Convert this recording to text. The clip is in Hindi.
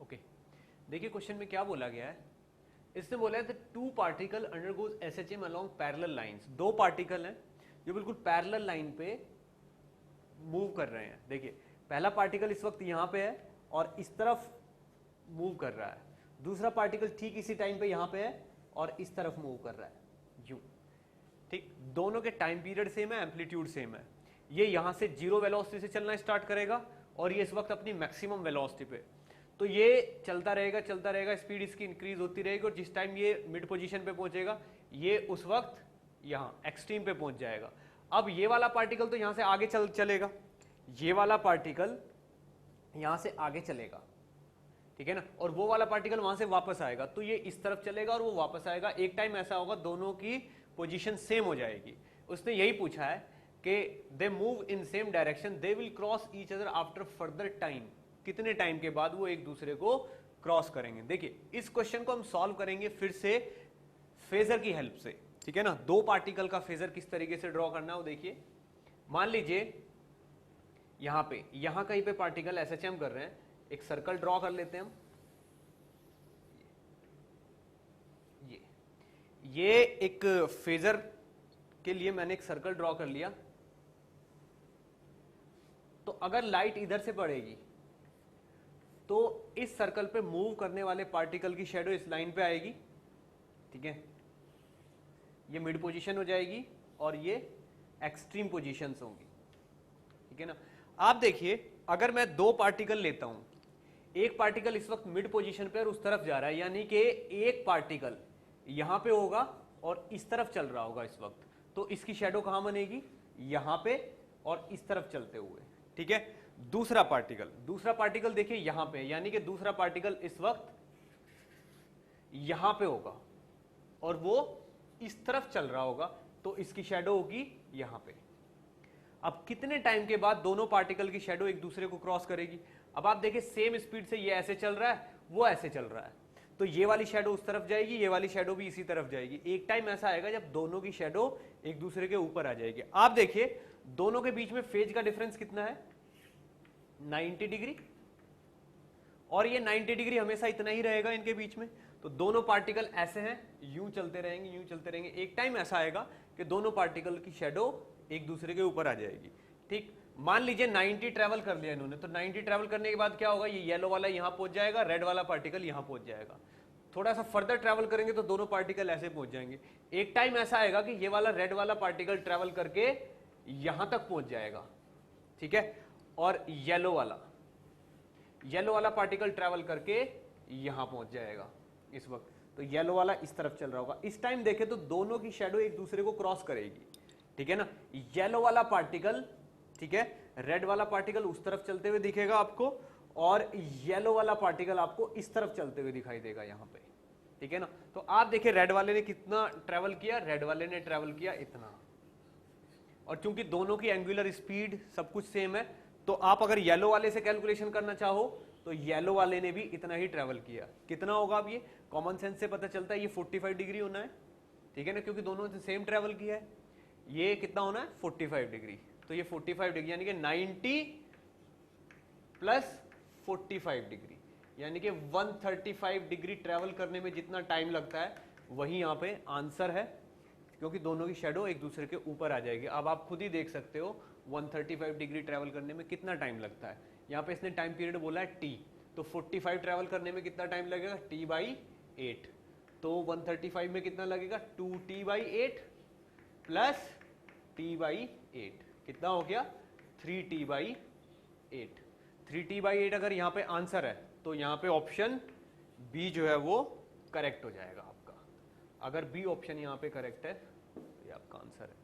ओके, देखिए क्वेश्चन में क्या बोला गया है, इसने बोला है two particle undergoes SHM along parallel lines. दो पार्टिकल हैं जो बिल्कुल पैरेलल लाइन पे मूव कर रहे हैं। देखिए पहला पार्टिकल इस वक्त यहां पे है और इस तरफ मूव कर रहा है, दूसरा पार्टिकल ठीक इसी टाइम पे यहां पे है और इस तरफ मूव कर रहा है यूं। ठीक, दोनों के टाइम पीरियड सेम है, एम्पलीट्यूड सेम है। ये यहां से जीरो वेलोसिटी से चलना स्टार्ट करेगा और ये इस वक्त अपनी मैक्सिमम वेलोसिटी पे, तो ये चलता रहेगा, स्पीड इसकी इंक्रीज होती रहेगी और जिस टाइम ये मिड पोजीशन पे पहुंचेगा ये उस वक्त यहां एक्सट्रीम पे पहुंच जाएगा। अब ये वाला पार्टिकल तो यहां से आगे चलेगा, ये वाला पार्टिकल यहां से आगे चलेगा, ठीक है ना, और वो वाला पार्टिकल वहां से वापस आएगा, तो ये इस तरफ चलेगा और वो वापस आएगा। एक टाइम ऐसा होगा दोनों की पोजीशन सेम हो जाएगी। उसने यही पूछा है कि they move in same direction, they will cross each other after further time, कितने टाइम के बाद वो एक दूसरे को क्रॉस करेंगे। देखिए इस क्वेश्चन को हम सॉल्व करेंगे फिर से फेजर की हेल्प से, ठीक है ना। दो पार्टिकल का फेजर किस तरीके से ड्रॉ करना है वो देखिए। मान लीजिए यहां पे, यहां कहीं पे पार्टिकल एसएचएम कर रहे हैं, एक सर्कल ड्रॉ कर लेते हैं हम। ये एक फेजर के लिए मैंने एक सर्कल ड्रॉ कर लिया। तो अगर लाइट इधर से पड़ेगी तो इस सर्कल पे मूव करने वाले पार्टिकल की शेडो इस लाइन पे आएगी, ठीक है, ये मिड पोजीशन हो जाएगी और ये एक्सट्रीम पोजीशंस होंगी, ठीक है ना। आप देखिए अगर मैं दो पार्टिकल लेता हूं, एक पार्टिकल इस वक्त मिड पोजीशन पे और उस तरफ जा रहा है, यानी कि एक पार्टिकल यहां पे होगा और इस तरफ चल रहा होगा इस वक्त, तो इसकी शेडो कहां बनेगी, यहां पे और इस तरफ चलते हुए, ठीक है। दूसरा पार्टिकल देखिए यहां पे, यानी कि दूसरा पार्टिकल इस वक्त यहां पे होगा और वो इस तरफ चल रहा होगा, तो इसकी शेडो होगी यहां पे। अब कितने टाइम के बाद दोनों पार्टिकल की शेडो एक दूसरे को क्रॉस करेगी। अब आप देखिए सेम स्पीड से ये ऐसे चल रहा है, वो ऐसे चल रहा है, तो ये वाली शेडो उस तरफ जाएगी, ये वाली शेडो भी इसी तरफ जाएगी। एक टाइम ऐसा आएगा जब दोनों की शेडो एक दूसरे के ऊपर आ जाएगी। आप देखिए दोनों के बीच में फेज का डिफरेंस कितना है, 90 डिग्री, और ये 90 डिग्री हमेशा इतना ही रहेगा इनके बीच में। तो दोनों पार्टिकल ऐसे हैं, यूं चलते रहेंगे। एक टाइम ऐसा आएगा कि दोनों पार्टिकल की शेडो एक दूसरे के ऊपर आ जाएगी। ठीक, मान लीजिए 90 ट्रेवल कर लिया इन्होंने, तो 90 ट्रेवल करने के बाद क्या होगा, ये येलो वाला यहां पहुंच जाएगा, रेड वाला पार्टिकल यहां पहुंच जाएगा। थोड़ा सा फर्दर ट्रेवल करेंगे तो दोनों पार्टिकल ऐसे पहुंच जाएंगे। एक टाइम ऐसा आएगा कि ये वाला रेड वाला पार्टिकल ट्रेवल करके यहां तक पहुंच जाएगा, ठीक है, और येलो वाला पार्टिकल ट्रेवल करके यहां पहुंच जाएगा इस वक्त। तो येलो वाला इस तरफ चल रहा होगा। इस टाइम देखें तो दोनों की शेडो एक दूसरे को क्रॉस करेगी, ठीक है ना। येलो वाला पार्टिकल, ठीक है, रेड वाला पार्टिकल उस तरफ चलते हुए दिखेगा आपको, और येलो वाला पार्टिकल आपको इस तरफ चलते हुए दिखाई देगा यहां पे, ठीक है ना। तो आप देखिए रेड वाले ने कितना ट्रेवल किया, रेड वाले ने ट्रेवल किया इतना, और चूंकि दोनों की एंगुलर स्पीड सब कुछ सेम है, तो आप अगर येलो वाले से कैलकुलेशन करना चाहो तो येलो वाले ने भी इतना ही ट्रेवल किया। कितना होगा, अब ये कॉमन सेंस से पता चलता है, ये 45 डिग्री होना है, ठीक है ना, क्योंकि दोनों ने सेम ट्रेवल किया है। ये कितना होना है, 45 डिग्री, तो ये 45 डिग्री यानी कि 90 प्लस 45 डिग्री, यानी कि 135 डिग्री ट्रेवल करने में जितना टाइम लगता है वही यहां पे आंसर है, क्योंकि दोनों की शेडो एक दूसरे के ऊपर आ जाएगी। अब आप खुद ही देख सकते हो 135 डिग्री ट्रेवल करने में कितना टाइम लगता है। यहाँ पे इसने टाइम पीरियड बोला है t, तो 45 ट्रेवल करने में कितना टाइम लगेगा, t/8, तो 135 में कितना लगेगा, 2t/8 प्लस t/8, कितना हो गया, 3t/8। 3t/8 अगर यहाँ पे आंसर है तो यहाँ पे ऑप्शन बी जो है वो करेक्ट हो जाएगा आपका। अगर बी ऑप्शन यहाँ पे करेक्ट है तो ये आपका आंसर है।